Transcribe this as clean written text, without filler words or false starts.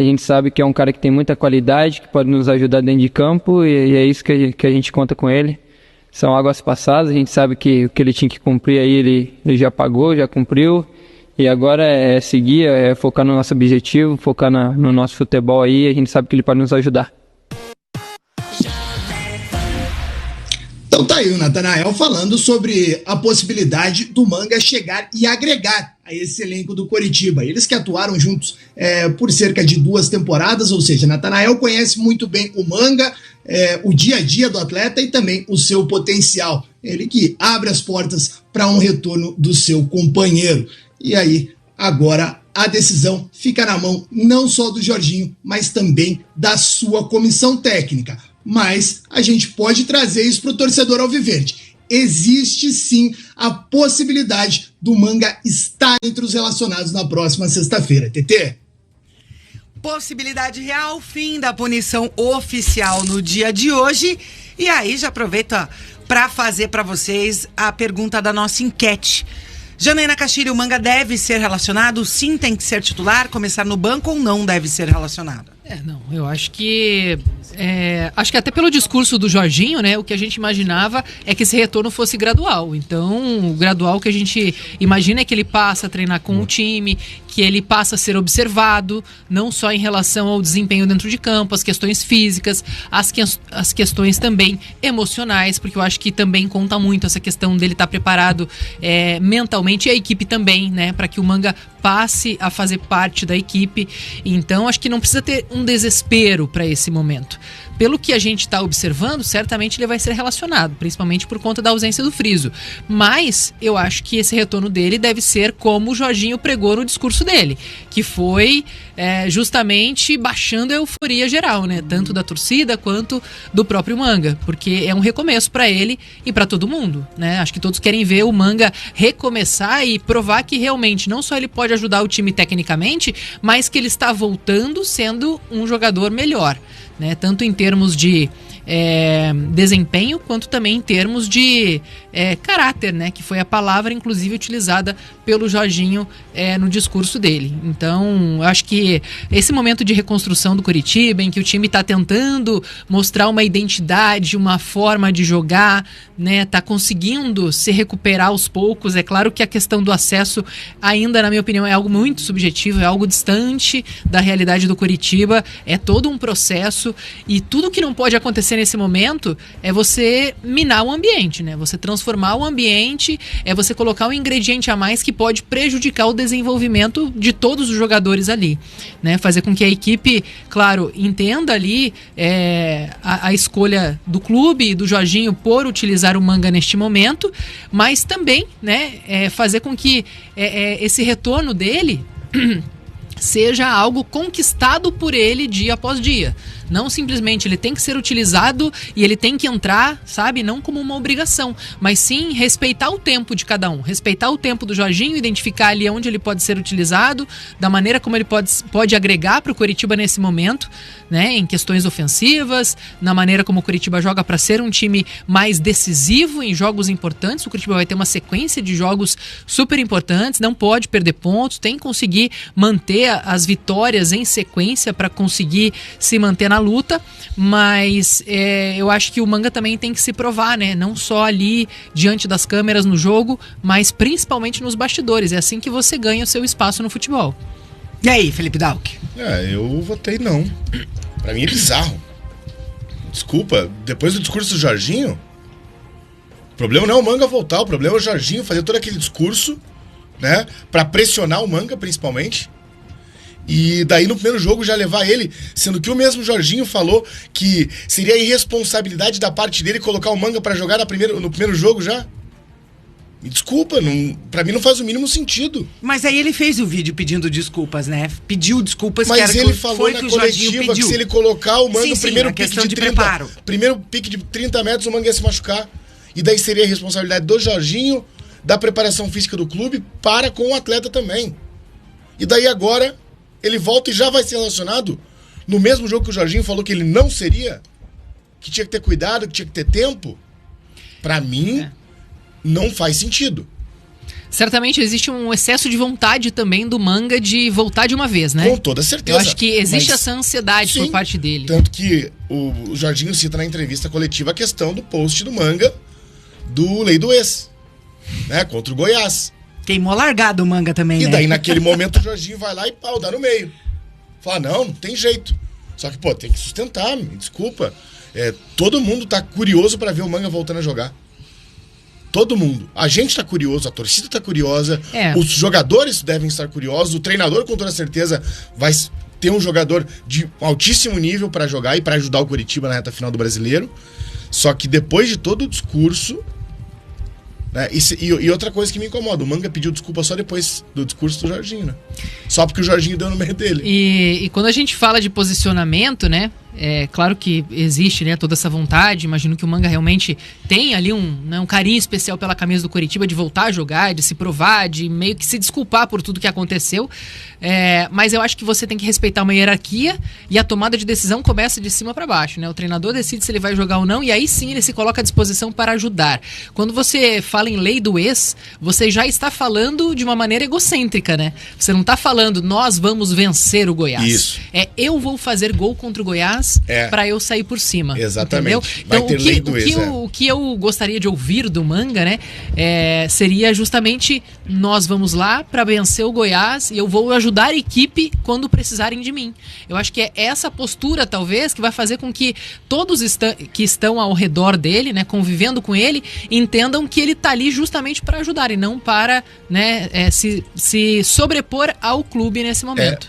A gente sabe que é um cara que tem muita qualidade, que pode nos ajudar dentro de campo e é isso que a gente conta com ele. São águas passadas, a gente sabe que o que ele tinha que cumprir aí ele já pagou, já cumpriu. E agora é seguir, é focar no nosso objetivo, focar no nosso futebol aí, a gente sabe que ele pode nos ajudar. Então tá aí o Natanael falando sobre a possibilidade do Manga chegar e agregar a esse elenco do Coritiba. Eles que atuaram juntos por cerca de 2 temporadas, ou seja, Natanael conhece muito bem o Manga, o dia a dia do atleta e também o seu potencial. Ele que abre as portas para um retorno do seu companheiro. E aí, agora a decisão fica na mão não só do Jorginho, mas também da sua comissão técnica. Mas a gente pode trazer isso para o torcedor alviverde. Existe sim a possibilidade do Manga estar entre os relacionados na próxima sexta-feira. TT? Possibilidade real, fim da punição oficial no dia de hoje. E aí já aproveito para fazer para vocês a pergunta da nossa enquete. Janaína Castilho, o Manga deve ser relacionado? Sim, tem que ser titular, começar no banco ou não deve ser relacionado? Não, eu acho que até pelo discurso do Jorginho, né, o que a gente imaginava é que esse retorno fosse gradual. Então, o gradual que a gente imagina é que ele passa a treinar com o time, que ele passa a ser observado, não só em relação ao desempenho dentro de campo, as questões físicas, as questões também emocionais, porque eu acho que também conta muito essa questão dele estar preparado mentalmente e a equipe também, né, para que o Manga passe a fazer parte da equipe. Então, acho que não precisa ter um desespero para esse momento. Pelo que a gente está observando, certamente ele vai ser relacionado, principalmente por conta da ausência do Friso. Mas eu acho que esse retorno dele deve ser como o Jorginho pregou no discurso dele, que foi justamente baixando a euforia geral, né? Tanto da torcida quanto do próprio Manga, porque é um recomeço para ele e para todo mundo, né? Acho que todos querem ver o Manga recomeçar e provar que realmente não só ele pode ajudar o time tecnicamente, mas que ele está voltando sendo um jogador melhor, né? Tanto em termos de desempenho, quanto também em termos de caráter, né? Que foi a palavra, inclusive, utilizada pelo Jorginho no discurso dele. Então, eu acho que esse momento de reconstrução do Coritiba, em que o time está tentando mostrar uma identidade, uma forma de jogar, né? Tá conseguindo se recuperar aos poucos. É claro que a questão do acesso ainda, na minha opinião, é algo muito subjetivo, é algo distante da realidade do Coritiba, é todo um processo e tudo que não pode acontecer nesse momento é você minar o ambiente, né? Você transformar o ambiente, é você colocar um ingrediente a mais que pode prejudicar o desenvolvimento de todos os jogadores ali, né? Fazer com que a equipe, claro, entenda ali a escolha do clube e do Jorginho por utilizar o Manga neste momento, mas também, né, fazer com que esse retorno dele seja algo conquistado por ele dia após dia. Não simplesmente ele tem que ser utilizado e ele tem que entrar, sabe? Não como uma obrigação, mas sim respeitar o tempo de cada um. Respeitar o tempo do Jorginho, identificar ali onde ele pode ser utilizado, da maneira como ele pode agregar para o Coritiba nesse momento, né? Em questões ofensivas, na maneira como o Coritiba joga para ser um time mais decisivo em jogos importantes. O Coritiba vai ter uma sequência de jogos super importantes, não pode perder pontos, tem que conseguir manter as vitórias em sequência para conseguir se manter na luta, mas eu acho que o Manga também tem que se provar, né? Não só ali diante das câmeras no jogo, mas principalmente nos bastidores. É assim que você ganha o seu espaço no futebol. E aí, Felipe Dalck? Eu votei não. Pra mim é bizarro. Desculpa, depois do discurso do Jorginho, o problema não é o Manga voltar, o problema é o Jorginho fazer todo aquele discurso, né? Pra pressionar o Manga, principalmente. E daí no primeiro jogo já levar ele, sendo que o mesmo Jorginho falou que seria irresponsabilidade da parte dele colocar o Manga pra jogar no primeiro jogo já. Me desculpa, pra mim não faz o mínimo sentido. Mas aí ele fez o vídeo pedindo desculpas, né? Pediu desculpas. Mas ele falou na coletiva que se ele colocar o Manga, primeiro pique de 30 metros, o Manga ia se machucar. E daí seria a responsabilidade do Jorginho, da preparação física do clube, para com o atleta também. E daí agora ele volta e já vai ser relacionado no mesmo jogo que o Jorginho falou que ele não seria, que tinha que ter cuidado, que tinha que ter tempo. Pra mim, não faz sentido. Certamente existe um excesso de vontade também do Manga de voltar de uma vez, né? Com toda certeza. Eu acho que existe essa ansiedade por parte dele. Tanto que o Jorginho cita na entrevista coletiva a questão do post do Manga do Lei do Ex, né? Contra o Goiás. Queimou largado o Manga também, E né? daí, naquele momento, o Jorginho vai lá e pau, dá no meio. Fala, não tem jeito. Só que, pô, tem que sustentar, me desculpa. Todo mundo tá curioso pra ver o Manga voltando a jogar. Todo mundo. A gente tá curioso, a torcida tá curiosa, os jogadores devem estar curiosos, o treinador com toda certeza vai ter um jogador de altíssimo nível pra jogar e pra ajudar o Coritiba na reta final do Brasileiro. Só que depois de todo o discurso, né, e outra coisa que me incomoda, o Manga pediu desculpa só depois do discurso do Jorginho, né? Só porque o Jorginho deu no meio dele. E quando a gente fala de posicionamento, né? É claro que existe, né, toda essa vontade. Imagino que o Manga realmente tem ali um carinho especial pela camisa do Coritiba de voltar a jogar, de se provar, de meio que se desculpar por tudo que aconteceu. Mas eu acho que você tem que respeitar uma hierarquia e a tomada de decisão começa de cima para baixo, né? O treinador decide se ele vai jogar ou não e aí sim ele se coloca à disposição para ajudar. Quando você fala em lei do ex, você já está falando de uma maneira egocêntrica, né? Você não está falando nós vamos vencer o Goiás. Isso. Eu vou fazer gol contra o Goiás para eu sair por cima. Exatamente. Entendeu? Então, o que eu gostaria de ouvir do Manga, né, seria justamente nós vamos lá para vencer o Goiás e eu vou ajudar a equipe quando precisarem de mim. Eu acho que é essa postura, talvez, que vai fazer com que todos que estão ao redor dele, né, convivendo com ele, entendam que ele tá ali justamente para ajudar e não para, né, se sobrepor ao clube nesse momento.